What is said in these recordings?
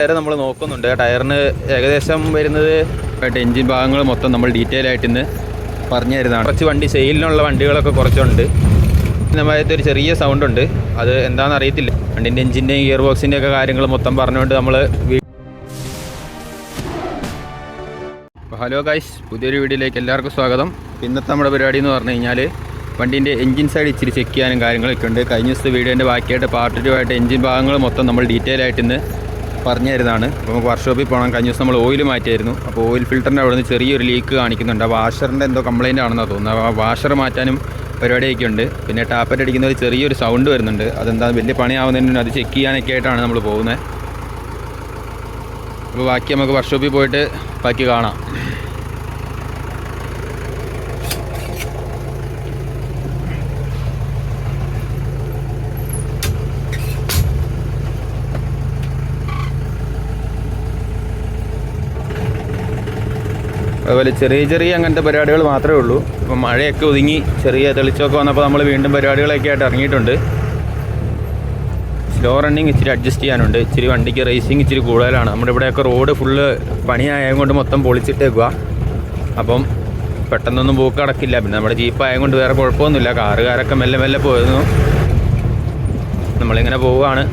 Tyre നമ്മൾ നോക്കുന്നുണ്ട്. ടയറിന് ഏകദേശം വരുന്നത് എൻജിൻ ഭാഗങ്ങൾ മൊത്തം നമ്മൾ ഡീറ്റെയിൽ ആയിട്ട് ഇന്ന് പറഞ്ഞു തരുന്നതാണ്. കുറച്ച് വണ്ടി സെയിലിനുള്ള വണ്ടികളൊക്കെ കുറച്ചുണ്ട്. സമയത്ത് ഒരു ചെറിയ സൗണ്ട് ഉണ്ട്, അത് എന്താണെന്ന് അറിയത്തില്ല. വണ്ടിൻ്റെ എഞ്ചിൻ്റെയും ഗിയർ ബോക്സിൻ്റെ ഒക്കെ കാര്യങ്ങൾ മൊത്തം പറഞ്ഞുകൊണ്ട് നമ്മൾ ഹലോ ഗൈസ്, പുതിയൊരു വീഡിയോയിലേക്ക് എല്ലാവർക്കും സ്വാഗതം. ഇന്നത്തെ നമ്മുടെ പരിപാടി എന്ന് പറഞ്ഞു കഴിഞ്ഞാൽ വണ്ടീൻ്റെ എഞ്ചിൻ സൈഡ് ഇച്ചിരി ചെക്ക് ചെയ്യാനും കാര്യങ്ങളൊക്കെ ഉണ്ട്. കഴിഞ്ഞ ദിവസത്തെ വീഡിയോൻ്റെ ബാക്കിയായിട്ട് പാർട്ട് 2 ആയിട്ട് എഞ്ചിൻ ഭാഗങ്ങൾ മൊത്തം നമ്മൾ ഡീറ്റെയിൽ ആയിട്ട് ഇന്ന് പറഞ്ഞു തരുന്നതാണ്. അപ്പോൾ നമുക്ക് വർക്ക്ഷോപ്പിൽ പോകണം. കഴിഞ്ഞ ദിവസം നമ്മൾ ഓയിൽ മാറ്റിയായിരുന്നു. അപ്പോൾ ഓയിൽ ഫിൽറ്ററിൻ്റെ അവിടെ നിന്ന് ചെറിയൊരു ലീക്ക് കാണിക്കുന്നുണ്ട്. ആ വാഷറിൻ്റെ എന്തോ കംപ്ലയിൻ്റ് ആണെന്നാണ് തോന്നുന്നത്. ആ വാഷർ മാറ്റാനും പരിപാടിയൊക്കെ ഉണ്ട്. പിന്നെ ടാപ്പറ്റ് അടിക്കുന്ന ഒരു ചെറിയൊരു സൗണ്ട് വരുന്നുണ്ട്. അതെന്താ വലിയ പണിയാവുന്നതിന് അത് ചെക്ക് ചെയ്യാനൊക്കെ ആയിട്ടാണ് നമ്മൾ പോകുന്നത്. അപ്പോൾ ബാക്കി നമുക്ക് വർക്ക്ഷോപ്പിൽ പോയിട്ട് ബാക്കി കാണാം. അതുപോലെ ചെറിയ ചെറിയ അങ്ങനത്തെ പരിപാടികൾ മാത്രമേ ഉള്ളൂ. ഇപ്പം മഴയൊക്കെ ഒതുങ്ങി ചെറിയ തെളിച്ചമൊക്കെ വന്നപ്പോൾ നമ്മൾ വീണ്ടും പരിപാടികളൊക്കെ ആയിട്ട് ഇറങ്ങിയിട്ടുണ്ട്. സ്ലോ റണ്ണിങ് ഇച്ചിരി അഡ്ജസ്റ്റ് ചെയ്യാനുണ്ട്. ഇച്ചിരി വണ്ടിക്ക് റേസിങ് ഇച്ചിരി കൂടുതലാണ്. നമ്മുടെ ഇവിടെയൊക്കെ റോഡ് ഫുള്ള് പണിയായതുകൊണ്ട് മൊത്തം പൊളിച്ചിട്ടേക്കുക. അപ്പം പെട്ടെന്നൊന്നും പോക്ക് നടക്കില്ല. പിന്നെ നമ്മുടെ ജീപ്പ് ആയതുകൊണ്ട് വേറെ കുഴപ്പമൊന്നുമില്ല. കാറുകാരൊക്കെ മെല്ലെ മെല്ലെ പോയിരുന്നു. നമ്മളിങ്ങനെ പോവുകയാണ്.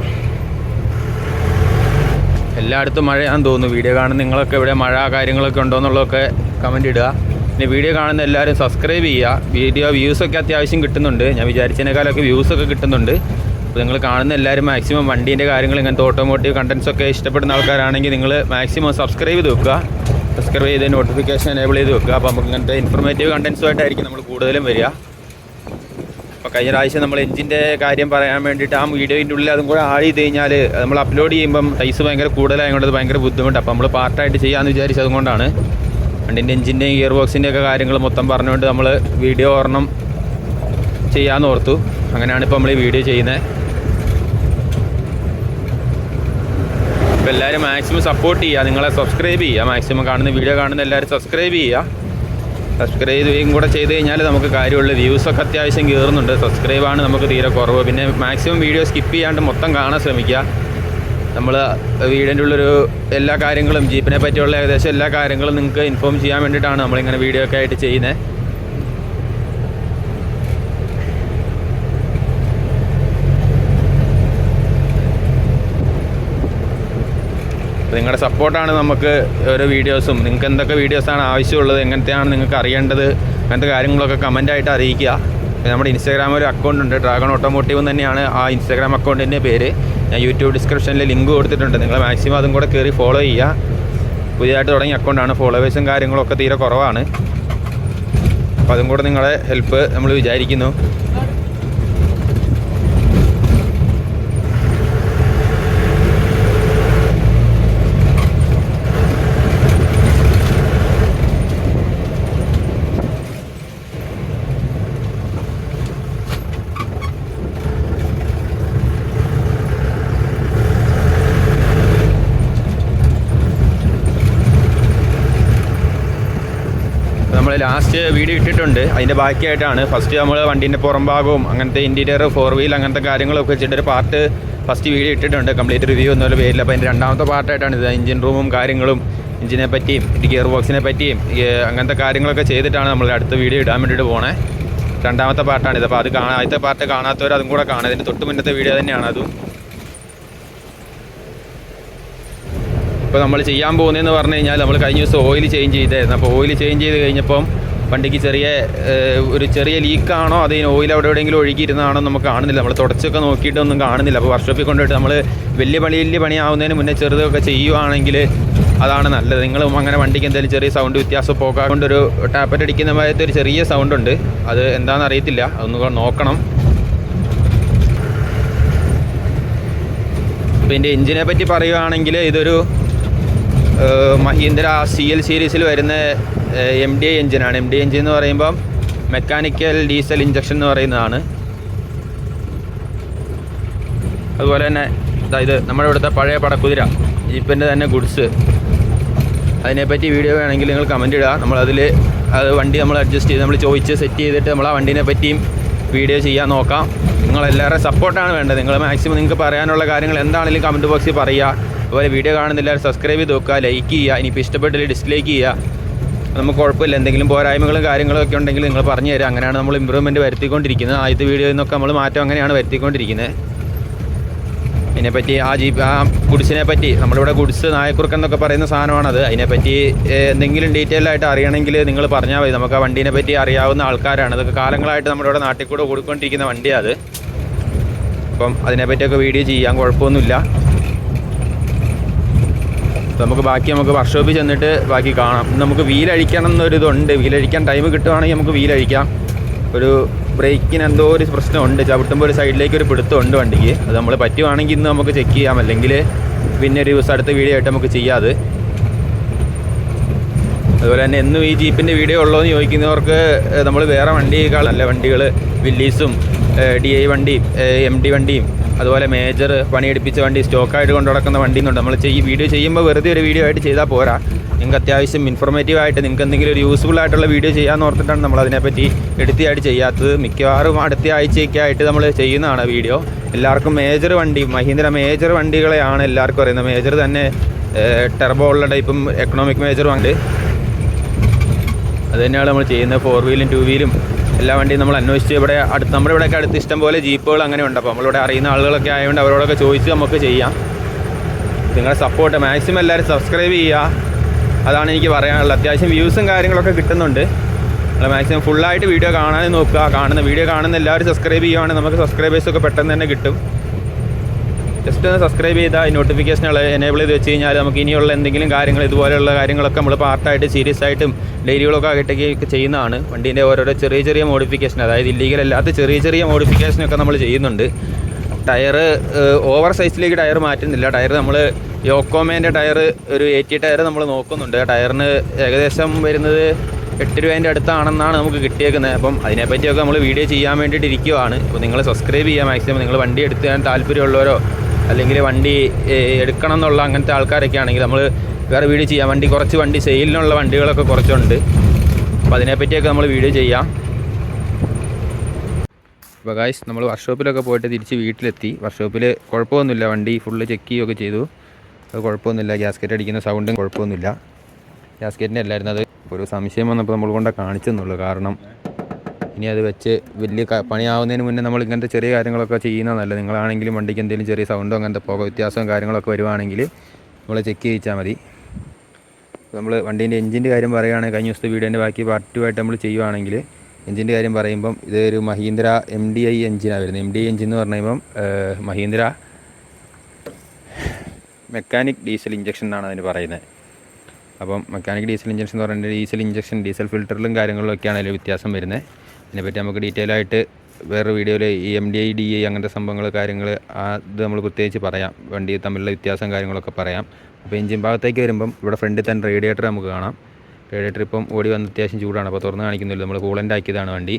എല്ലായിടത്തും മഴയാണെന്ന് തോന്നുന്നു. വീഡിയോ കാണുന്ന നിങ്ങളൊക്കെ ഇവിടെ മഴ കാര്യങ്ങളൊക്കെ ഉണ്ടോ എന്നുള്ളതൊക്കെ കമൻറ്റ് ഇടുക. പിന്നെ വീഡിയോ കാണുന്ന എല്ലാവരും സബ്സ്ക്രൈബ് ചെയ്യുക. വീഡിയോ വ്യൂസൊക്കെ അത്യാവശ്യം കിട്ടുന്നുണ്ട്. ഞാൻ വിചാരിച്ചതിനേക്കാളൊക്കെ വ്യൂസൊക്കെ കിട്ടുന്നുണ്ട്. അപ്പോൾ നിങ്ങൾ കാണുന്ന എല്ലാവരും മാക്സിമം വണ്ടീൻ്റെ കാര്യങ്ങൾ ഇങ്ങനത്തെ ഓട്ടോമോട്ടീവ് കണ്ടൻസൊക്കെ ഇഷ്ടപ്പെടുന്ന ആൾക്കാരാണെങ്കിൽ നിങ്ങൾ മാക്സിമം സബ്സ്ക്രൈബ് ചെയ്ത് വെക്കുക. സബ്സ്ക്രൈബ് ചെയ്ത് നോട്ടിഫിക്കേഷൻ എനേബിൾ ചെയ്ത് വെക്കുക. അപ്പോൾ നമുക്ക് ഇങ്ങനത്തെ ഇൻഫർമേറ്റീവ് കണ്ടൻസുമായിട്ടായിരിക്കും നമ്മൾ കൂടുതലും വരിക. അപ്പോൾ കഴിഞ്ഞ പ്രാവശ്യം നമ്മൾ എഞ്ചിൻ്റെ കാര്യം പറയാൻ വേണ്ടിയിട്ട് ആ വീഡിയോൻ്റെ ഉള്ളിൽ അതും കൂടെ ആഡ് ചെയ്ത് കഴിഞ്ഞാൽ നമ്മൾ അപ്ലോഡ് ചെയ്യുമ്പം സൈസ് ഭയങ്കര കൂടുതലായതുകൊണ്ട് അത് ഭയങ്കര ബുദ്ധിമുട്ടാണ്. അപ്പോൾ നമ്മൾ പാർട്ടായിട്ട് ചെയ്യാമെന്ന് വിചാരിച്ചത് അതുകൊണ്ടാണ്. വണ്ടിൻ്റെ എഞ്ചിൻ്റെയും ഗിയർ ബോക്സിൻ്റെ ഒക്കെ കാര്യങ്ങൾ മൊത്തം പറഞ്ഞുകൊണ്ട് നമ്മൾ വീഡിയോ ഒരെണ്ണം ചെയ്യാമെന്ന് ഓർത്തു. അങ്ങനെയാണ് ഇപ്പോൾ നമ്മൾ ഈ വീഡിയോ ചെയ്യുന്നത്. അപ്പോൾ എല്ലാവരും മാക്സിമം സപ്പോർട്ട് ചെയ്യുക. നിങ്ങളെ സബ്സ്ക്രൈബ് ചെയ്യുക. മാക്സിമം കാണുന്ന വീഡിയോ കാണുന്ന എല്ലാവരും സബ്സ്ക്രൈബ് ചെയ്യുക. സബ്സ്ക്രൈബ് ചെയ്യുകയും കൂടെ ചെയ്ത് കഴിഞ്ഞാൽ നമുക്ക് കാര്യമുള്ളൂ. വ്യൂസൊക്കെ അത്യാവശ്യം കയറുന്നുണ്ട്. സബ്സ്ക്രൈബാണ് നമുക്ക് തീരെ കുറവ്. പിന്നെ മാക്സിമം വീഡിയോ സ്കിപ്പ് ചെയ്യാണ്ട് മൊത്തം കാണാൻ ശ്രമിക്കുക. നമ്മൾ വീടിൻ്റെ ഉള്ളൊരു എല്ലാ കാര്യങ്ങളും ജീപ്പിനെ പറ്റിയുള്ള ഏകദേശം എല്ലാ കാര്യങ്ങളും നിങ്ങൾക്ക് ഇൻഫോം ചെയ്യാൻ വേണ്ടിയിട്ടാണ് നമ്മളിങ്ങനെ വീഡിയോ ഒക്കെ ആയിട്ട് ചെയ്യുന്നത്. നിങ്ങളുടെ സപ്പോർട്ടാണ് നമുക്ക് ഓരോ വീഡിയോസും. നിങ്ങൾക്ക് എന്തൊക്കെ വീഡിയോസാണ് ആവശ്യമുള്ളത്, എങ്ങനത്തെയാണ് നിങ്ങൾക്ക് അറിയേണ്ടത്, അങ്ങനത്തെ കാര്യങ്ങളൊക്കെ കമൻറ്റായിട്ട് അറിയിക്കുക. നമ്മുടെ ഇൻസ്റ്റാഗ്രാം ഒരു അക്കൗണ്ട് ഉണ്ട്, ഡ്രാഗൺ ഓട്ടോമോട്ടീവ് തന്നെയാണ് ആ ഇൻസ്റ്റാഗ്രാം അക്കൗണ്ടിൻ്റെ പേര്. ഞാൻ യൂട്യൂബ് ഡിസ്ക്രിപ്ഷനിൽ ലിങ്ക് കൊടുത്തിട്ടുണ്ട്. നിങ്ങൾ മാക്സിമം അതും കൂടെ കയറി ഫോളോ ചെയ്യുക. പുതിയതായിട്ട് തുടങ്ങിയ അക്കൗണ്ടാണ്. ഫോളോവേഴ്സും കാര്യങ്ങളൊക്കെ തീരെ കുറവാണ്. അപ്പോൾ അതും കൂടെ നിങ്ങളെ ഹെൽപ്പ് നമ്മൾ വിചാരിക്കുന്നു. നമ്മൾ ലാസ്റ്റ് വീഡിയോ ഇട്ടിട്ടുണ്ട്. അതിൻ്റെ ബാക്കിയായിട്ടാണ്. ഫസ്റ്റ് നമ്മൾ വണ്ടീൻ്റെ പുറം ഭാഗവും അങ്ങനത്തെ ഇൻറ്റീരിയർ 4 വീൽ അങ്ങനത്തെ കാര്യങ്ങളൊക്കെ വെച്ചിട്ടൊരു പാർട്ട് ഫസ്റ്റ് വീഡിയോ ഇട്ടിട്ടുണ്ട്. കംപ്ലീറ്റ് റിവ്യൂ ഒന്നുമല്ല പേരില്ല. അപ്പോൾ അതിൻ്റെ രണ്ടാമത്തെ പാർട്ടായിട്ടാണ് ഇത്. എഞ്ചിൻ റൂമും കാര്യങ്ങളും എഞ്ചിനെ പറ്റിയും ഗിയർ ബോക്സിനെ പറ്റിയും അങ്ങനത്തെ കാര്യങ്ങളൊക്കെ ചെയ്തിട്ടാണ് നമ്മൾ അടുത്ത വീഡിയോ ഇടാൻ വേണ്ടിയിട്ട് പോണേ. രണ്ടാമത്തെ പാർട്ടാണിത്. അപ്പോൾ അത് ആദ്യത്തെ പാർട്ട് കാണാത്തവർ അതും കൂടെ കാണാം. ഇതിൻ്റെ തൊട്ട് മുന്നത്തെ വീഡിയോ തന്നെയാണ് അതും. ഇപ്പോൾ നമ്മൾ ചെയ്യാൻ പോകുന്നതെന്ന് പറഞ്ഞു കഴിഞ്ഞാൽ നമ്മൾ കഴിഞ്ഞ ദിവസം ഓയിൽ ചേഞ്ച് ചെയ്തായിരുന്നു. അപ്പോൾ ഓയിൽ ചേഞ്ച് ചെയ്ത് കഴിഞ്ഞപ്പം വണ്ടിക്ക് ഒരു ചെറിയ ലീക്കാണോ അതിന് ഓയിൽ അവിടെ എവിടെയെങ്കിലും ഒഴുകിയിരുന്നാണോ നമുക്ക് കാണുന്നില്ല. നമ്മൾ തുടച്ചൊക്കെ നോക്കിയിട്ടൊന്നും കാണുന്നില്ല. അപ്പോൾ വർക്ക്ഷോപ്പിൽ കൊണ്ടുപോയിട്ട് നമ്മൾ വലിയ പണിയാവുന്നതിന് മുന്നേ ചെറുതൊക്കെ ചെയ്യുവാണെങ്കിൽ അതാണ് നല്ലത്. നിങ്ങളും അങ്ങനെ വണ്ടിക്ക് എന്തെങ്കിലും ചെറിയ സൗണ്ട് വ്യത്യാസം പോകാകൊണ്ടൊരു ടാപ്പറ്റ് അടിക്കുന്ന ഭാഗത്ത് ഒരു ചെറിയ സൗണ്ട് ഉണ്ട്. അത് എന്താണെന്ന് അറിയത്തില്ല, അതൊന്ന് നോക്കണം. അപ്പോൾ ഇതിൻ്റെ എഞ്ചിനെ പറ്റി പറയുകയാണെങ്കിൽ ഇതൊരു മഹീന്ദ്ര CL സീരീസിൽ വരുന്ന MDI എഞ്ചിനാണ്. MDI എഞ്ചിൻ എന്ന് പറയുമ്പം മെക്കാനിക്കൽ ഡീസൽ ഇഞ്ചക്ഷൻ എന്ന് പറയുന്നതാണ്. അതുപോലെ തന്നെ ഇത് നമ്മുടെ ഇവിടുത്തെ പഴയ പടക്കുതിര ജീപ്പിൻ്റെ തന്നെ ഗുഡ്സ്. അതിനെപ്പറ്റി വീഡിയോ വേണമെങ്കിൽ നിങ്ങൾ കമൻറ്റ് ഇടുക. അത് വണ്ടി നമ്മൾ അഡ്ജസ്റ്റ് ചെയ്ത് നമ്മൾ ചോദിച്ച് സെറ്റ് ചെയ്തിട്ട് നമ്മൾ ആ വണ്ടീനെ പറ്റിയും വീഡിയോ ചെയ്യാൻ നോക്കാം. നിങ്ങളെല്ലാവരുടെ സപ്പോർട്ടാണ് വേണ്ടത്. നിങ്ങൾ മാക്സിമം നിങ്ങൾക്ക് പറയാനുള്ള കാര്യങ്ങൾ എന്താണെങ്കിലും കമൻറ്റ് ബോക്സിൽ പറയുക. അതുപോലെ വീഡിയോ കാണുന്ന എല്ലാവരും സബ്സ്ക്രൈബ് ചെയ്ത് നോക്കുക, ലൈക്ക് ചെയ്യുക. ഇനിയിപ്പോൾ ഇഷ്ടപ്പെട്ടില്ല ഡിസ്ലൈക്ക് ചെയ്യുക, നമുക്ക് കുഴപ്പമില്ല. എന്തെങ്കിലും പോരായ്മകളും കാര്യങ്ങളൊക്കെ ഉണ്ടെങ്കിൽ നിങ്ങൾ പറഞ്ഞു തരാം. അങ്ങനെയാണ് നമ്മൾ ഇമ്പ്രൂവ്മെൻറ്റ് വരുത്തിക്കൊണ്ടിരിക്കുന്നത്. ആദ്യത്തെ വീഡിയോയിൽ നിന്നൊക്കെ നമ്മൾ മാറ്റം അങ്ങനെയാണ് വരുത്തിക്കൊണ്ടിരിക്കുന്നത്. ഇതിനെപ്പറ്റി ആ ഗുഡ്സിനെ പറ്റി, നമ്മളിവിടെ ഗുഡ്സ് നായക്കുറുക്കൻ എന്നൊക്കെ പറയുന്ന സാധനമാണത്. അതിനെപ്പറ്റി എന്തെങ്കിലും ഡീറ്റെയിൽ ആയിട്ട് അറിയണമെങ്കിൽ നിങ്ങൾ പറഞ്ഞാൽ മതി. നമുക്ക് ആ വണ്ടീനെ പറ്റി അറിയാവുന്ന ആൾക്കാരാണ്. അതൊക്കെ കാലങ്ങളായിട്ട് നമ്മുടെ ഇവിടെ നാട്ടിൽ കൂടെ കൊടുക്കൊണ്ടിരിക്കുന്ന വണ്ടിയാണ് അത്. അപ്പം അതിനെപ്പറ്റിയൊക്കെ വീഡിയോ ചെയ്യാൻ കുഴപ്പമൊന്നുമില്ല. നമുക്ക് വർക്ക്ഷോപ്പിൽ ചെന്നിട്ട് ബാക്കി കാണാം. നമുക്ക് വീലഴിക്കണം എന്നൊരിതുണ്ട്. വീലഴിക്കാൻ ടൈം കിട്ടുവാണെങ്കിൽ നമുക്ക് വീലഴിക്കാം. ഒരു ബ്രേക്കിന് എന്തോ ഒരു പ്രശ്നമുണ്ട്, ചവിട്ടുമ്പോൾ ഒരു സൈഡിലേക്ക് ഒരു പിടുത്തമുണ്ട് വണ്ടിക്ക്. അത് നമ്മൾ പറ്റുവാണെങ്കിൽ ഇന്ന് നമുക്ക് ചെക്ക് ചെയ്യാം, അല്ലെങ്കിൽ പിന്നെ ഒരു ദിവസം അടുത്ത വീഡിയോ ആയിട്ട് നമുക്ക് ചെയ്യാതെ. അതുപോലെ തന്നെ എന്നും ഈ ജീപ്പിൻ്റെ വീഡിയോ ഉള്ളോ എന്ന് ചോദിക്കുന്നവർക്ക് നമ്മൾ വേറെ വണ്ടിയേക്കാൾ നല്ല വണ്ടികൾ, വില്ലീസും DI വണ്ടിയും MD വണ്ടിയും അതുപോലെ മേജർ പണിയെടുപ്പിച്ച വണ്ടി, സ്റ്റോക്കായിട്ട് കൊണ്ടു നടക്കുന്ന വണ്ടിയുണ്ട്. നമ്മൾ വീഡിയോ ചെയ്യുമ്പോൾ വെറുതെ ഒരു വീഡിയോ ആയിട്ട് ചെയ്താൽ പോരാ. നിങ്ങൾക്ക് അത്യാവശ്യം ഇൻഫോർമേറ്റീവായിട്ട് നിങ്ങൾക്ക് എന്തെങ്കിലും ഒരു യൂസ്ഫുൾ ആയിട്ടുള്ള വീഡിയോ ചെയ്യാമെന്ന് ഓർത്തിട്ടാണ് നമ്മൾ അതിനെപ്പറ്റി എടുത്തിയായിട്ട് ചെയ്യാത്തത്. മിക്കവാറും അടുത്ത ആഴ്ചയൊക്കെ ആയിട്ട് നമ്മൾ ചെയ്യുന്നതാണ് വീഡിയോ. എല്ലാവർക്കും മേജർ വണ്ടി, മഹീന്ദ്ര മേജർ വണ്ടികളെയാണ് എല്ലാവർക്കും അറിയുന്നത്. മേജർ തന്നെ ടെർബോ ഉള്ള ടൈപ്പും എക്കണോമിക് മേജറും ഉണ്ട്. അത് തന്നെയാണ് നമ്മൾ ചെയ്യുന്നത്. 4 വീലും 2 വീലും എല്ലാ വണ്ടിയും നമ്മൾ അന്വേഷിച്ച് നമ്മുടെ ഇവിടെയൊക്കെ അടുത്ത് ഇഷ്ടം പോലെ ജീപ്പുകൾ അങ്ങനെ ഉണ്ട്. അപ്പോൾ നമ്മളിവിടെ അറിയുന്ന ആളുകളൊക്കെ ആയതുകൊണ്ട് അവരോടൊക്കെ ചോദിച്ച് നമുക്ക് ചെയ്യാം. നിങ്ങളുടെ സപ്പോർട്ട് മാക്സിമം എല്ലാവരും സബ്സ്ക്രൈബ് ചെയ്യുക, അതാണ് എനിക്ക് പറയാനുള്ളത്. അത്യാവശ്യം വ്യൂസും കാര്യങ്ങളൊക്കെ കിട്ടുന്നുണ്ട്. നമ്മൾ മാക്സിമം ഫുള്ളായിട്ട് വീഡിയോ കാണാനും നോക്കുക. വീഡിയോ കാണുന്ന എല്ലാവരും സബ്സ്ക്രൈബ് ചെയ്യുവാണെങ്കിൽ നമുക്ക് സബ്സ്ക്രൈബേഴ്സൊക്കെ പെട്ടെന്ന് തന്നെ കിട്ടും. ജസ്റ്റ് ഒന്ന് സബ്സ്ക്രൈബ് ചെയ്താൽ നോട്ടിഫിക്കേഷനുകൾ എനേബിൾ ചെയ്ത് വെച്ച് കഴിഞ്ഞാൽ നമുക്ക് ഇനിയുള്ള എന്തെങ്കിലും കാര്യങ്ങൾ, ഇതുപോലെയുള്ള കാര്യങ്ങളൊക്കെ നമ്മൾ പാർട്ടായിട്ട് സീരിയസ് ആയിട്ടും ഡെയിലികളൊക്കെ ആയിട്ടൊക്കെ ചെയ്യുന്നതാണ്. വണ്ടീൻ്റെ ഓരോരോ ചെറിയ മോഡിഫിക്കേഷൻ, അതായത് ഇല്ലീഗൽ അല്ലാത്ത ചെറിയ മോഡിഫിക്കേഷനൊക്കെ നമ്മൾ ചെയ്യുന്നുണ്ട്. ടയർ ഓവർ സൈസിലേക്ക് ടയർ മാറ്റുന്നില്ല. ടയർ നമ്മൾ യോക്കോമേൻ്റെ ടയർ, ഒരു 80 ടയർ നമ്മൾ നോക്കുന്നുണ്ട്. ടയറിന് ഏകദേശം വരുന്നത് 8 രൂപേൻ്റെ അടുത്താണെന്നാണ് നമുക്ക് കിട്ടിയേക്കുന്നത്. അപ്പം അതിനെപ്പറ്റിയൊക്കെ നമ്മൾ വീഡിയോ ചെയ്യാൻ വേണ്ടിയിട്ട് ഇരിക്കുവാണ്. അപ്പോൾ നിങ്ങൾ സബ്സ്ക്രൈബ് ചെയ്യുക മാക്സിമം. നിങ്ങൾ വണ്ടി എടുക്കാൻ താല്പര്യമുള്ളവരോ അല്ലെങ്കിൽ വണ്ടി എടുക്കണം എന്നുള്ള അങ്ങനത്തെ ആൾക്കാരൊക്കെ ആണെങ്കിൽ നമ്മൾ വേറെ വീഡിയോ ചെയ്യാം. കുറച്ച് വണ്ടി സെയിലിനുള്ള വണ്ടികളൊക്കെ കുറച്ചുണ്ട്. അപ്പോൾ അതിനെപ്പറ്റിയൊക്കെ നമ്മൾ വീഡിയോ ചെയ്യാം. അപ്പോൾ ഗായ്സ്, നമ്മൾ വർക്ക്ഷോപ്പിലൊക്കെ പോയിട്ട് തിരിച്ച് വീട്ടിലെത്തി. വർക്ക്ഷോപ്പിൽ കുഴപ്പമൊന്നുമില്ല, വണ്ടി ഫുള്ള് ചെക്ക് ചെയ്യുകയൊക്കെ ചെയ്തു. അത് കുഴപ്പമൊന്നുമില്ല. ഗ്യാസ്കറ്റ് അടിക്കുന്ന സൗണ്ടും കുഴപ്പമൊന്നുമില്ല. ഗ്യാസ്കറ്റിൻ്റെ അല്ലായിരുന്നു, അത് ഒരു സംശയം വന്നപ്പോൾ നമ്മൾ കൊണ്ട് കാണിച്ചെന്നുള്ളൂ. കാരണം ഇനി അത് വെച്ച് വലിയ പണിയാവുന്നതിന് മുന്നേ നമ്മൾ ഇങ്ങനത്തെ ചെറിയ കാര്യങ്ങളൊക്കെ ചെയ്യുന്നതല്ല. നിങ്ങളാണെങ്കിലും വണ്ടിക്ക് എന്തെങ്കിലും ചെറിയ സൗണ്ടോ അങ്ങനത്തെ പുക വ്യത്യാസവും കാര്യങ്ങളൊക്കെ വരുവാണെങ്കിൽ നമ്മൾ ചെക്ക് ചെയ്യിച്ചാൽ മതി. നമ്മൾ വണ്ടീൻ്റെ എഞ്ചിൻ്റെ കാര്യം പറയുകയാണെങ്കിൽ കഴിഞ്ഞ ദിവസത്തെ വീഡിയോൻ്റെ ബാക്കി പാർട്ട് 2 ആയിട്ട് നമ്മൾ ചെയ്യുവാണെങ്കിൽ എഞ്ചിൻ്റെ കാര്യം പറയുമ്പം ഇതൊരു മഹീന്ദ്ര MDI എഞ്ചിനാണ് വരുന്നത്. MDI എഞ്ചിൻ എന്ന് പറയുമ്പം മഹീന്ദ്ര മെക്കാനിക് ഡീസൽ ഇഞ്ചക്ഷൻ എന്നാണ് അതിന് പറയുന്നത്. അപ്പം മെക്കാനിക് ഡീസൽ ഇഞ്ചക്ഷൻ എന്ന് പറയുന്നത് ഡീസൽ ഇഞ്ചക്ഷൻ, ഡീസൽ ഫിൽറ്ററിലും കാര്യങ്ങളിലൊക്കെയാണ് അതിൽ വ്യത്യാസം വരുന്നത്. ഇതിനെപ്പറ്റി നമുക്ക് ഡീറ്റെയിൽ ആയിട്ട് വേറെ വീഡിയോയിൽ ഈ MDI DI അങ്ങനത്തെ സംഭവങ്ങൾ കാര്യങ്ങൾ അത് നമ്മൾ പ്രത്യേകിച്ച് പറയാം. വണ്ടി തമ്മിലുള്ള വ്യത്യാസം കാര്യങ്ങളൊക്കെ പറയാം. അപ്പോൾ എഞ്ചിൻ ഭാഗത്തേക്ക് വരുമ്പം ഇവിടെ ഫ്രണ്ടിൽ തന്നെ റേഡിയേറ്റർ നമുക്ക് കാണാം. റേഡിയേറ്റർ ഇപ്പം ഓടി വന്ന് അത്യാവശ്യം ചൂടാണ്, അപ്പോൾ തുറന്ന് കാണിക്കുന്നില്ല. നമ്മൾ കൂളൻ്റ് ആക്കിയതാണ് വണ്ടി.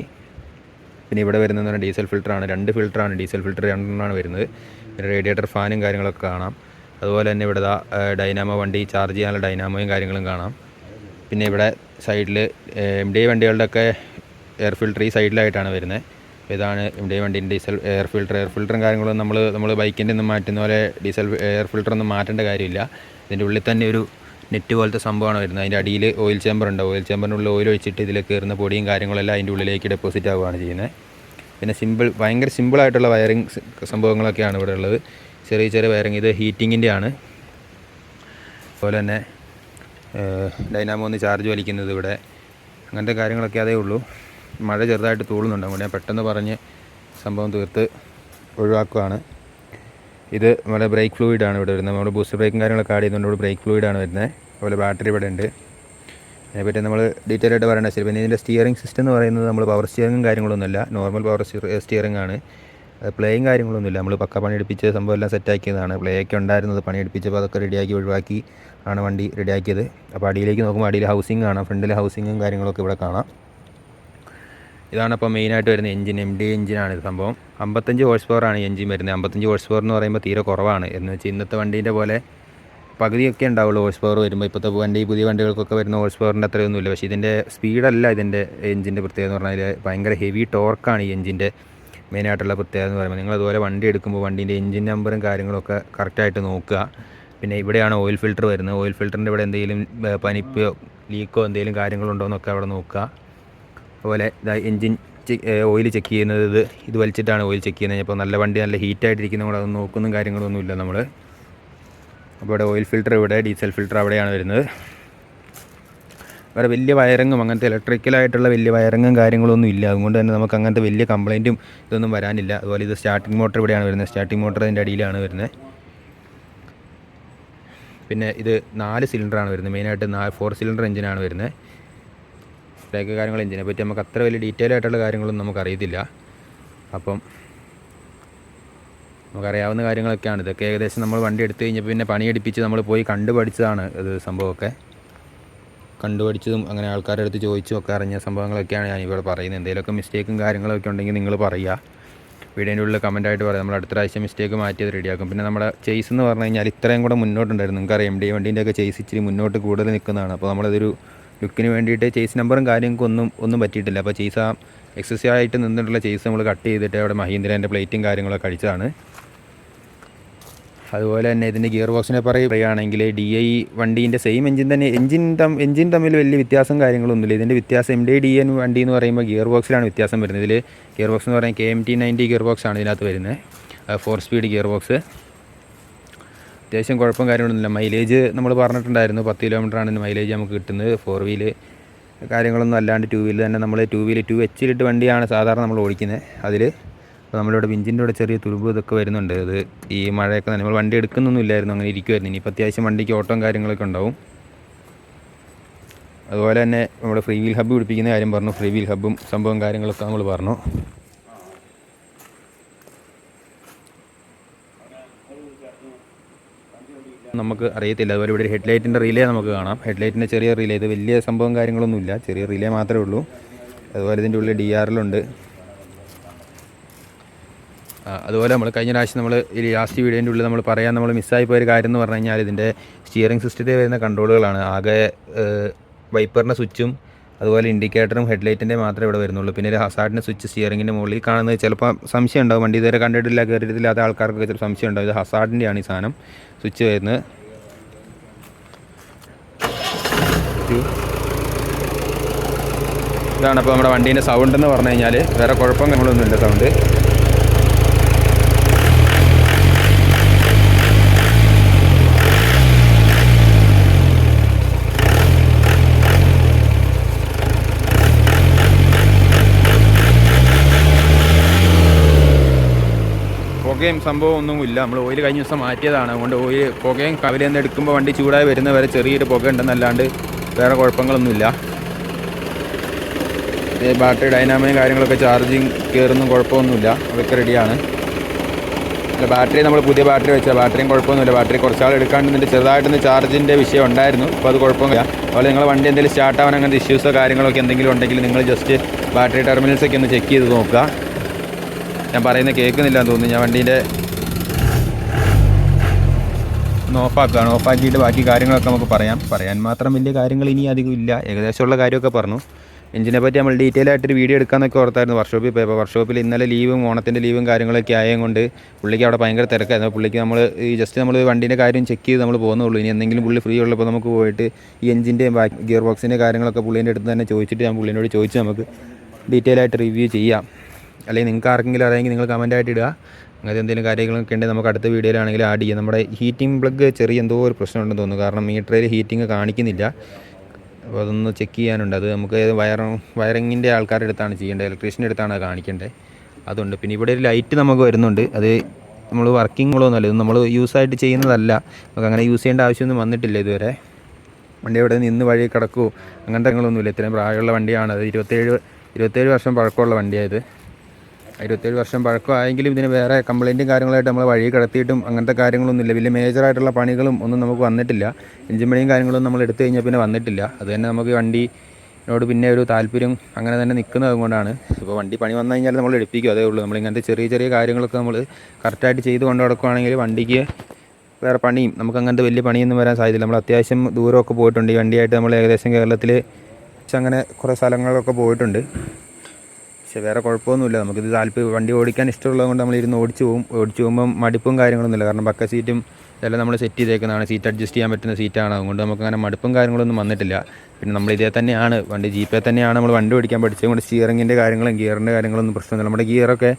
പിന്നെ ഇവിടെ വരുന്നതെന്ന് പറഞ്ഞാൽ ഡീസൽ ഫിൽറ്ററാണ്. 2 ഫിൽറ്ററാണ്, ഡീസൽ ഫിൽറ്റർ 2 വരുന്നത്. പിന്നെ റേഡിയേറ്റർ ഫാനും കാര്യങ്ങളൊക്കെ കാണാം. അതുപോലെ തന്നെ ഇവിടെ ഡൈനാമോ വണ്ടി ചാർജ് ചെയ്യാനുള്ള ഡൈനാമോയും കാര്യങ്ങളും കാണാം. പിന്നെ ഇവിടെ സൈഡിൽ MDI വണ്ടികളുടെയൊക്കെ എയർ ഫിൽറ്റർ ഈ സൈഡിലായിട്ടാണ് വരുന്നത്. ഇതാണ് MDI വണ്ടീൻ്റെ ഡീസൽ എയർ ഫിൽറ്ററും കാര്യങ്ങളും നമ്മൾ ബൈക്കിൻ്റെ ഒന്നും മാറ്റുന്ന പോലെ ഡീസൽ എയർ ഫിൽറ്ററൊന്നും മാറ്റേണ്ട കാര്യമില്ല. ഇതിൻ്റെ ഉള്ളിൽ തന്നെ ഒരു നെറ്റ് പോലത്തെ സംഭവമാണ് വരുന്നത്. അതിൻ്റെ അടിയിൽ ഓയിൽ ചേമ്പർ ഉണ്ട്. ഓയിൽ ചേമ്പറിനുള്ളിൽ ഓയിൽ ഒഴിച്ചിട്ട് ഇതിലേക്ക് കയറുന്ന പൊടിയും കാര്യങ്ങളെല്ലാം അതിൻ്റെ ഉള്ളിലേക്ക് ഡെപ്പോസിറ്റ് ആവുകയാണ് ചെയ്യുന്നത്. പിന്നെ ഭയങ്കര സിമ്പിളായിട്ടുള്ള വയറിങ് സംഭവങ്ങളൊക്കെയാണ് ഇവിടെ ഉള്ളത്. ചെറിയ വയറിങ്. ഇത് ഹീറ്റിങ്ങിൻ്റെ ആണ്. അതുപോലെ തന്നെ ഡൈനാമോ ഒന്ന് ചാർജ് വലിക്കുന്നത് ഇവിടെ, അങ്ങനത്തെ കാര്യങ്ങളൊക്കെ അതേ ഉള്ളൂ. മഴ ചെറുതായിട്ട് തൂളുന്നുണ്ട്, അതുകൊണ്ട് ഞാൻ പെട്ടെന്ന് പറഞ്ഞ് സംഭവം തീർത്ത് ഒഴിവാക്കുകയാണ്. ഇത് നമ്മുടെ ബ്രേക്ക് ഫ്ലൂയിഡാണ് ഇവിടെ വരുന്നത്. നമ്മുടെ ബൂസ്റ്റർ ബ്രേക്കും കാര്യങ്ങളൊക്കെ ആഡ് ചെയ്യുന്നുണ്ട്. ഇവിടെ ബ്രേക്ക് ഫ്ലൂയിഡാണ് വരുന്നത്. അതുപോലെ ബാറ്ററി ഇവിടെ ഉണ്ട്. അതിനെപ്പറ്റി നമ്മൾ ഡീറ്റെയിൽ ആയിട്ട് പറയേണ്ട ശരി. പിന്നെ ഇതിൻ്റെ സ്റ്റിയറിംഗ് സിസ്റ്റം എന്ന് പറയുന്നത് നമ്മൾ പവർ സ്റ്റിയറിങ്ങും കാര്യങ്ങളൊന്നുമില്ല, നോർമൽ പവർ സ്റ്റിയറിംഗ് ആണ്. പ്ലേയും കാര്യങ്ങളൊന്നുമില്ല. നമ്മൾ പക്ക പണിയെടുപ്പിച്ച് സംഭവം എല്ലാം സെറ്റാക്കിയതാണ്. പ്ലേ ഒക്കെ ഉണ്ടായിരുന്നത്, പണിയെടുപ്പിച്ചപ്പോൾ അതൊക്കെ റെഡിയാക്കി ഒഴിവാക്കി ആണ് വണ്ടി റെഡിയാക്കിയത്. അപ്പോൾ അടിയിലേക്ക് നോക്കുമ്പോൾ അടിയിൽ ഹൗസിംഗ് കാണാം. ഫ്രണ്ടിൽ ഹൗസിങ്ങും കാര്യങ്ങളൊക്കെ ഇവിടെ കാണാം. ഇതാണ് അപ്പോൾ മെയിനായിട്ട് വരുന്ന എഞ്ചിൻ. MDI എഞ്ചിനാണ് ഇത് സംഭവം. 55 ഹോഴ്സ് പവറാണ് ഈ എഞ്ചിൻ വരുന്നത്. 55 ഹോഴ്സ് പവർ എന്ന് പറയുമ്പോൾ തീരെ കുറവാണ്. എന്ന് വെച്ചാൽ ഇന്നത്തെ വണ്ടീൻ്റെ പോലെ പകുതിയൊക്കെ ഉണ്ടാവുള്ളൂ ഹോഴ്സ് പവർ വരുമ്പോൾ. ഇപ്പോഴത്തെ പുതിയ വണ്ടികൾക്കൊക്കെ വരുന്ന ഹോഴ്സ് പവറിൻ്റെ അത്രയൊന്നുമില്ല. പക്ഷേ ഇതിൻ്റെ സ്പീഡല്ല ഇതിൻ്റെ എഞ്ചിൻ്റെ പ്രത്യേകത എന്ന് പറഞ്ഞാൽ ഭയങ്കര ഹെവി ടോർക്കാണ് ഈ എഞ്ചിൻ്റെ മെയിനായിട്ടുള്ള പ്രത്യേകത എന്ന് പറയുമ്പോൾ. നിങ്ങളതുപോലെ വണ്ടി എടുക്കുമ്പോൾ വണ്ടീൻ്റെ എഞ്ചിൻ നമ്പറും കാര്യങ്ങളൊക്കെ കറക്റ്റായിട്ട് നോക്കുക. പിന്നെ ഇവിടെയാണ് ഓയിൽ ഫിൽറ്റർ വരുന്നത്. ഓയിൽ ഫിൽറ്ററിൻ്റെ ഇവിടെ എന്തെങ്കിലും പനിപ്പോ ലീക്കോ എന്തെങ്കിലും കാര്യങ്ങളുണ്ടോ എന്നൊക്കെ അവിടെ നോക്കുക. അതുപോലെ എൻജിൻ ഓയിൽ ചെക്ക് ചെയ്യുന്നത് ഇത് വലിച്ചിട്ടാണ് ഓയിൽ ചെക്ക് ചെയ്യുന്നത്. ഇപ്പോൾ നല്ല വണ്ടി നല്ല ഹീറ്റായിട്ടിരിക്കുന്ന കൂടെ അതൊന്നും നോക്കുന്ന കാര്യങ്ങളൊന്നുമില്ല നമ്മൾ. അപ്പോൾ ഇവിടെ ഓയിൽ ഫിൽറ്റർ ഇവിടെ, ഡീസൽ ഫിൽറ്റർ അവിടെയാണ് വരുന്നത്. വേറെ വലിയ വയറിങ്ങും അങ്ങനത്തെ ഇലക്ട്രിക്കലായിട്ടുള്ള വലിയ വയറിങ്ങും കാര്യങ്ങളൊന്നും ഇല്ല. അതുകൊണ്ട് തന്നെ നമുക്ക് അങ്ങനത്തെ വലിയ കംപ്ലൈൻറ്റും ഇതൊന്നും വരാനില്ല. അതുപോലെ ഇത് സ്റ്റാർട്ടിംഗ് മോട്ടർ ഇവിടെയാണ് വരുന്നത്. സ്റ്റാർട്ടിംഗ് മോട്ടർ അതിൻ്റെ അടിയിലാണ് വരുന്നത്. പിന്നെ ഇത് 4 സിലിണ്ടറാണ് വരുന്നത്. മെയിനായിട്ട് 4 സിലിണ്ടർ എഞ്ചിനാണ് വരുന്നത്. ബ്രേക്ക് കാര്യങ്ങൾ എഞ്ചിനെ പറ്റി നമുക്ക് അത്ര വലിയ ഡീറ്റെയിൽ ആയിട്ടുള്ള കാര്യങ്ങളൊന്നും നമുക്കറിയത്തില്ല. അപ്പം നമുക്കറിയാവുന്ന കാര്യങ്ങളൊക്കെയാണ് ഇതൊക്കെ. ഏകദേശം നമ്മൾ വണ്ടി എടുത്തു കഴിഞ്ഞപ്പോൾ പിന്നെ പണിയെടുപ്പിച്ച് നമ്മൾ പോയി കണ്ടുപഠിച്ചതാണ് ഇത് സംഭവമൊക്കെ. കണ്ടുപഠിച്ചതും അങ്ങനെ ആൾക്കാരുടെ അടുത്ത് ചോദിച്ചും ഒക്കെ അറിഞ്ഞ സംഭവങ്ങളൊക്കെയാണ് ഞാനിവിടെ പറയുന്നത്. എന്തെങ്കിലുമൊക്കെ മിസ്റ്റേക്കും കാര്യങ്ങളൊക്കെ ഉണ്ടെങ്കിൽ നിങ്ങൾ പറയുക. വീഡിയോൻ്റെ ഉള്ളിൽ കമൻറ്റായിട്ട് പറയാം. നമ്മൾ അടുത്ത പ്രാവശ്യം മിസ്റ്റേക്ക് മാറ്റിയത് റെഡിയാക്കും. പിന്നെ നമ്മുടെ ചേസ് എന്ന് പറഞ്ഞു കഴിഞ്ഞാൽ ഇത്രയും കൂടെ മുന്നോട്ടുണ്ടായിരുന്നു. നിങ്ങൾക്കറിയാം MD വണ്ടീൻ്റെയൊക്കെ ചേസ് ഇച്ചിരി മുന്നോട്ട് കൂടുതൽ നിൽക്കുന്നതാണ്. അപ്പോൾ നമ്മളതൊരു ലുക്കിന് വേണ്ടിയിട്ട് ചേസ് നമ്പറും കാര്യങ്ങൾക്കൊന്നും പറ്റിയിട്ടില്ല. അപ്പോൾ ചേസ് എക്സസീവ് ആയിട്ട് നിന്നിട്ടുള്ള ചേസ് നമ്മൾ കട്ട് ചെയ്തിട്ട് അവിടെ മഹീന്ദ്രേൻ്റെ പ്ലേറ്റും കാര്യങ്ങളൊക്കെ അടിച്ചതാണ്. അതുപോലെ തന്നെ ഇതിൻ്റെ ഗിയർ ബോക്സിനെ പറയുകയാണെങ്കിൽ DI വണ്ടീൻ്റെ സെയിം എഞ്ചിൻ തന്നെ. എഞ്ചിൻ തമ്മിൽ വലിയ വ്യത്യാസം കാര്യങ്ങളൊന്നുമില്ല. ഇതിൻ്റെ വ്യത്യാസം MD DN വണ്ടി എന്ന് പറയുമ്പോൾ ഗിയർ ബോക്സിലാണ് വ്യത്യാസം വരുന്നത്. ഇതിൽ ഗിയർ ബോക്സ് എന്ന് പറയുന്നത് KMT 90 ഗിയർ ബോക്സാണ് ഇതിനകത്ത് വരുന്നത്. 4 സ്പീഡ് ഗിയർ ബോക്സ്. അത്യാവശ്യം കുഴപ്പം കാര്യങ്ങളൊന്നുമില്ല. മൈലേജ് നമ്മൾ പറഞ്ഞിട്ടുണ്ടായിരുന്നു 10 കിലോമീറ്ററാണ് ഇതിന് മൈലേജ് നമുക്ക് കിട്ടുന്നത്. 4 വീല് കാര്യങ്ങളൊന്നും അല്ലാണ്ട് 2 വീല് തന്നെ നമ്മൾ 2 വീല് 2H വണ്ടിയാണ് സാധാരണ നമ്മൾ ഓടിക്കുന്നത്. അതിൽ അപ്പോൾ നമ്മളിവിടെ വിഞ്ചിൻ്റെ ഇവിടെ ചെറിയ തുരുമ്പ് ഇതൊക്കെ വരുന്നുണ്ട്. അത് ഈ മഴയൊക്കെ നമ്മൾ വണ്ടി എടുക്കുന്നൊന്നും ഇല്ലായിരുന്നു, അങ്ങനെ ഇരിക്കുമായിരുന്നു. ഇനിയിപ്പോൾ അത്യാവശ്യം വണ്ടിക്ക് ഓട്ടവും കാര്യങ്ങളൊക്കെ ഉണ്ടാവും. അതുപോലെ തന്നെ നമ്മുടെ ഫ്രീ വീൽ ഹബ്ബ് പിടിപ്പിക്കുന്ന കാര്യം പറഞ്ഞു. ഫ്രീ വീൽ ഹബ്ബും സംഭവം കാര്യങ്ങളൊക്കെ നമ്മൾ പറഞ്ഞു. നമുക്ക് അറിയത്തില്ല. അതുപോലെ ഇവിടെ ഒരു ഹെഡ്ലൈറ്റിൻ്റെ റിലേ നമുക്ക് കാണാം. ഹെഡ്ലൈറ്റിൻ്റെ ചെറിയ റിലേ. ഇത് വലിയ സംഭവം കാര്യങ്ങളൊന്നുമില്ല, ചെറിയ റിലേ മാത്രമേ ഉള്ളൂ. അതുപോലെ ഇതിൻ്റെ ഉള്ളിൽ DRL അതുപോലെ നമ്മൾ കഴിഞ്ഞ പ്രാവശ്യം നമ്മൾ ഈ ലാസ്റ്റ് വീഡിയോൻ്റെ ഉള്ളിൽ നമ്മൾ നമ്മൾ മിസ്സായി പോയൊരു കാര്യം എന്ന് പറഞ്ഞു കഴിഞ്ഞാൽ ഇതിൻ്റെ സ്റ്റിയറിംഗ് സിസ്റ്റത്തിൽ വരുന്ന കൺട്രോളുകളാണ്. ആകെ വൈപ്പറിൻ്റെ സ്വിച്ചും അതുപോലെ ഇൻഡിക്കേറ്ററും ഹെഡ്ലൈറ്റിൻ്റെ മാത്രമേ ഇവിടെ വരുന്നുള്ളൂ. പിന്നെ ഒരു ഹസാർഡിൻ്റെ സ്വിച്ച് സ്റ്റിയറിങ്ങിൻ്റെ മുകളിൽ കാണുന്നത് ചിലപ്പോൾ സംശയം ഉണ്ടാവും. വണ്ടി ഇതുവരെ കണ്ടിട്ടില്ല, കയറിയിട്ടില്ലാത്ത ആൾക്കാർക്കൊക്കെ ചിലപ്പോൾ സംശയം ഉണ്ടാവും. ഇത് ഹസാർഡിൻ്റെയാണ് ഈ സാധനം സ്വിച്ച് വരുന്നത്. ഇതാണ് അപ്പോൾ നമ്മുടെ വണ്ടീൻ്റെ സൗണ്ട് എന്ന് പറഞ്ഞു കഴിഞ്ഞാൽ. വേറെ കുഴപ്പം കാര്യങ്ങളൊന്നുമില്ല സൗണ്ട്. പുകയും സംഭവം ഒന്നുമില്ല. നമ്മൾ ഓയിൽ കഴിഞ്ഞ ദിവസം മാറ്റിയതാണ്. അതുകൊണ്ട് ഓയിൽ പുകയും കവലിൽ നിന്ന് എടുക്കുമ്പോൾ വണ്ടി ചൂടായി വരുന്ന വരെ ചെറിയൊരു പുക ഉണ്ടെന്നല്ലാണ്ട് വേറെ കുഴപ്പങ്ങളൊന്നുമില്ല. ബാറ്ററി ഡൈനാമയും കാര്യങ്ങളൊക്കെ ചാർജിങ് കയറുന്നും കുഴപ്പമൊന്നുമില്ല, അതൊക്കെ റെഡിയാണ്. ബാറ്ററി നമ്മൾ പുതിയ ബാറ്ററി വെച്ചാൽ ബാറ്ററിയും കുഴപ്പമൊന്നുമില്ല. ബാറ്ററി കുറച്ചാൾ എടുക്കാണ്ട് ചെറുതായിട്ടൊന്ന് ചാർജിൻ്റെ വിഷയം ഉണ്ടായിരുന്നു. അപ്പോൾ അത് കുഴപ്പമില്ല. അതുപോലെ നിങ്ങളുടെ വണ്ടി എന്തെങ്കിലും സ്റ്റാർട്ടാവാൻ അങ്ങനത്തെ ഇഷ്യൂസോ കാര്യങ്ങളൊക്കെ എന്തെങ്കിലും ഉണ്ടെങ്കിൽ നിങ്ങൾ ജസ്റ്റ് ബാറ്ററി ടെർമിനൽസൊക്കെ ഒന്ന് ചെക്ക് ചെയ്ത് നോക്കുക. ഞാൻ പറയുന്നത് കേൾക്കുന്നില്ല എന്ന് തോന്നുന്നു. ഞാൻ വണ്ടീൻ്റെ ഓഫാക്കുകയാണ്. ഓഫാക്കിയിട്ട് ബാക്കി കാര്യങ്ങളൊക്കെ നമുക്ക് പറയാൻ മാത്രം വലിയ കാര്യങ്ങൾ ഇനി അധികം ഇല്ല. ഏകദേശമുള്ള കാര്യമൊക്കെ പറഞ്ഞു. എഞ്ചിനെ പറ്റി നമ്മൾ ഡീറ്റെയിൽ ആയിട്ടൊരു വീഡിയോ എടുക്കാമെന്നൊക്കെ ഓർത്തായിരുന്നു. വർക്ക്ഷോപ്പിൽ പോയപ്പോൾ വർക്ക്ഷോപ്പിൽ ഇന്നലെ ലീവും ഓണത്തിൻ്റെ ലീവും കാര്യങ്ങളൊക്കെ ആയതുകൊണ്ട് പുള്ളിക്ക് അവിടെ ഭയങ്കര തിരക്കായിരുന്നു. പുള്ളിക്ക് നമ്മൾ ഈ ജസ്റ്റ് നമ്മൾ വണ്ടീൻ്റെ കാര്യം ചെക്ക് ചെയ്ത് നമ്മൾ പോകുന്നുള്ളൂ. ഇനി എന്തെങ്കിലും പുള്ളി ഫ്രീ ഉള്ളപ്പോൾ നമുക്ക് പോയിട്ട് ഈ എഞ്ചിൻ്റെയും ഗിയർ ബോക്സിൻ്റെ കാര്യങ്ങളൊക്കെ പുള്ളീൻ്റെ അടുത്ത് തന്നെ ചോദിച്ചിട്ട് ഞാൻ പുള്ളിനോട് ചോദിച്ച് നമുക്ക് ഡീറ്റെയിൽ ആയിട്ട് റിവ്യൂ ചെയ്യാം. അല്ലെങ്കിൽ നിങ്ങൾക്ക് ആർക്കെങ്കിലും അറിയാമെങ്കിൽ നിങ്ങൾ കമൻറ്റായിട്ട് ഇടുക. അങ്ങനത്തെ എന്തെങ്കിലും കാര്യങ്ങളൊക്കെ ഉണ്ടെങ്കിൽ നമുക്ക് അടുത്ത വീഡിയോയിലാണെങ്കിൽ ആഡ് ചെയ്യാം. നമ്മുടെ ഹീറ്റിംഗ് പ്ലഗ് ചെറിയ എന്തോ ഒരു പ്രശ്നമുണ്ടെന്ന് തോന്നുന്നു. കാരണം മീറ്ററിൽ ഹീറ്റിംഗ് കാണിക്കുന്നില്ല. അപ്പോൾ അതൊന്ന് ചെക്ക് ചെയ്യാനുണ്ട്. അത് നമുക്ക് വയറിങ്ങിൻ്റെ ആൾക്കാരുടെ അടുത്താണ് ചെയ്യേണ്ടത്, ഇലക്ട്രീഷ്യൻ്റെ അടുത്താണ് കാണിക്കേണ്ടത്. അതുണ്ട്. പിന്നെ ഇവിടെ ഒരു ലൈറ്റ് നമുക്ക് വരുന്നുണ്ട്. അത് നമ്മൾ വർക്കിങ്ങുകളൊന്നുമല്ല, ഇത് നമ്മൾ യൂസായിട്ട് ചെയ്യുന്നതല്ല. നമുക്ക് അങ്ങനെ യൂസ് ചെയ്യേണ്ട ആവശ്യമൊന്നും വന്നിട്ടില്ല ഇതുവരെ. വണ്ടി അവിടെ നിന്ന് വഴി കിടക്കുമോ അങ്ങനത്തെ കാര്യങ്ങളൊന്നുമില്ല. ഇത്രയും പ്രായമുള്ള വണ്ടിയാണ്. അത് 27 വർഷം പഴക്കമുള്ള വണ്ടിയായത്. 27 വർഷം പഴക്കമായെങ്കിലും ഇതിന് വേറെ കംപ്ലയിൻറ്റും കാര്യങ്ങളായിട്ട് നമ്മൾ വഴി കിടത്തിയിട്ടും അങ്ങനത്തെ കാര്യങ്ങളൊന്നുമില്ല. വലിയ മേജറായിട്ടുള്ള പണികളും ഒന്നും നമുക്ക് വന്നിട്ടില്ല. എഞ്ചിൻ പണിയും കാര്യങ്ങളൊന്നും നമ്മൾ എടുത്തു കഴിഞ്ഞാൽ പിന്നെ വന്നിട്ടില്ല. അത് തന്നെ നമുക്ക് വണ്ടിയോട് പിന്നെ ഒരു താല്പര്യം അങ്ങനെ തന്നെ നിൽക്കുന്നത് കൊണ്ടാണ്. ഇപ്പോൾ വണ്ടി പണി വന്നു കഴിഞ്ഞാൽ നമ്മൾ എടുപ്പിക്കും, അതേ ഉള്ളൂ. നമ്മളിങ്ങനത്തെ ചെറിയ ചെറിയ കാര്യങ്ങളൊക്കെ നമ്മൾ കറക്റ്റായിട്ട് ചെയ്ത് കൊണ്ടു നടക്കുകയാണെങ്കിൽ വണ്ടിക്ക് വേറെ പണിയും നമുക്ക് അങ്ങനത്തെ വലിയ പണിയൊന്നും വരാൻ സാധ്യതയില്ല. നമ്മൾ അത്യാവശ്യം ദൂരമൊക്കെ പോയിട്ടുണ്ട് ഈ വണ്ടിയായിട്ട്. നമ്മൾ ഏകദേശം കേരളത്തിൽ അങ്ങനെ കുറേ സ്ഥലങ്ങളിലൊക്കെ പോയിട്ടുണ്ട്. പക്ഷേ വേറെ കുഴപ്പമൊന്നുമില്ല. നമുക്കിത് വണ്ടി ഓടിക്കാൻ ഇഷ്ടമുള്ളത് കൊണ്ട് നമ്മൾ ഇരുന്ന് ഓടിച്ചു പോകുമ്പം മടുപ്പും കാര്യങ്ങളൊന്നുമില്ല. കാരണം ബക്ക സീറ്റും ഇതെല്ലാം നമ്മൾ സെറ്റ് ചെയ്തേക്കുന്നതാണ്. സീറ്റ് അഡ്ജസ്റ്റ് ചെയ്യാൻ പറ്റുന്ന സീറ്റാണ്. അതുകൊണ്ട് നമുക്ക് അങ്ങനെ മടുപ്പും കാര്യങ്ങളൊന്നും വന്നിട്ടില്ല. പിന്നെ നമ്മൾ ഇതേ തന്നെയാണ് വണ്ടി, ജീപ്പേ തന്നെയാണ് നമ്മൾ വണ്ടി ഓടിക്കാൻ പഠിച്ചതുകൊണ്ട് സ്റ്റിയറിങ്ങിൻ്റെ കാര്യങ്ങളും ഗിയറിൻ്റെ കാര്യങ്ങളൊന്നും പ്രശ്നമില്ല. നമ്മുടെ ഗിയറൊക്കെ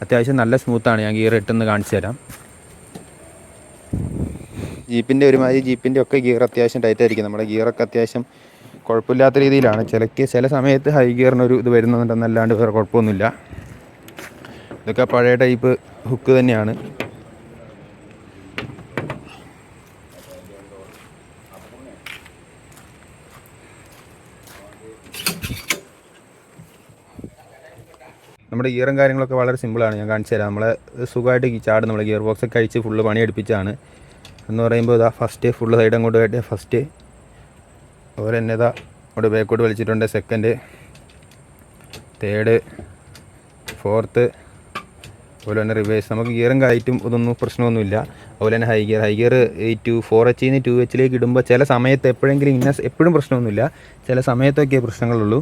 അത്യാവശ്യം നല്ല സ്മൂത്താണ്. ഞാൻ ഗിയർ ഇട്ടെന്ന് കാണിച്ചു തരാം. ജീപ്പിൻ്റെ ഒരുമാതിരി ജീപ്പിൻ്റെ ഒക്കെ ഗിയർ അത്യാവശ്യം ടൈറ്റ് ആയിരിക്കും. നമ്മുടെ ഗിയറൊക്കെ അത്യാവശ്യം കുഴപ്പമില്ലാത്ത രീതിയിലാണ്. ചില സമയത്ത് ഹൈ ഗിയറിനൊരു ഇത് വരുന്നുണ്ടെന്നല്ലാണ്ട് വേറെ കുഴപ്പമൊന്നുമില്ല. ഇതൊക്കെ പഴയ ടൈപ്പ് ഹുക്ക് തന്നെയാണ്. നമ്മുടെ ഗിയറും കാര്യങ്ങളൊക്കെ വളരെ സിമ്പിളാണ്. ഞാൻ കാണിച്ചു തരാം. നമ്മളെ സുഖമായിട്ട് ചാടും. നമ്മൾ ഗിയർ ബോക്സൊക്കെ കഴിച്ച് ഫുള്ള് പണിയെടുപ്പിച്ചാണ് എന്ന് പറയുമ്പോൾ ഇതാ ഫസ്റ്റ് ഫുള്ള് സൈഡ് അങ്ങോട്ട് പോയിട്ട് ഫസ്റ്റ് അതുപോലെ തന്നെ ഇതാ അവിടെ ബാക്കോട്ട് വലിച്ചിട്ടുണ്ട്. സെക്കൻഡ്, തേർഡ്, ഫോർത്ത്, അതുപോലെ തന്നെ റിവേഴ്സ്. നമുക്ക് ഗിയറും കയറ്റും ഇതൊന്നും പ്രശ്നമൊന്നുമില്ല. അതുപോലെ തന്നെ ഹൈ ഗിയർ 4H നിന്ന് 2H ഇടുമ്പോൾ ചില സമയത്ത് എപ്പോഴെങ്കിലും എപ്പോഴും പ്രശ്നമൊന്നുമില്ല. ചില സമയത്തൊക്കെ പ്രശ്നങ്ങളുള്ളൂ.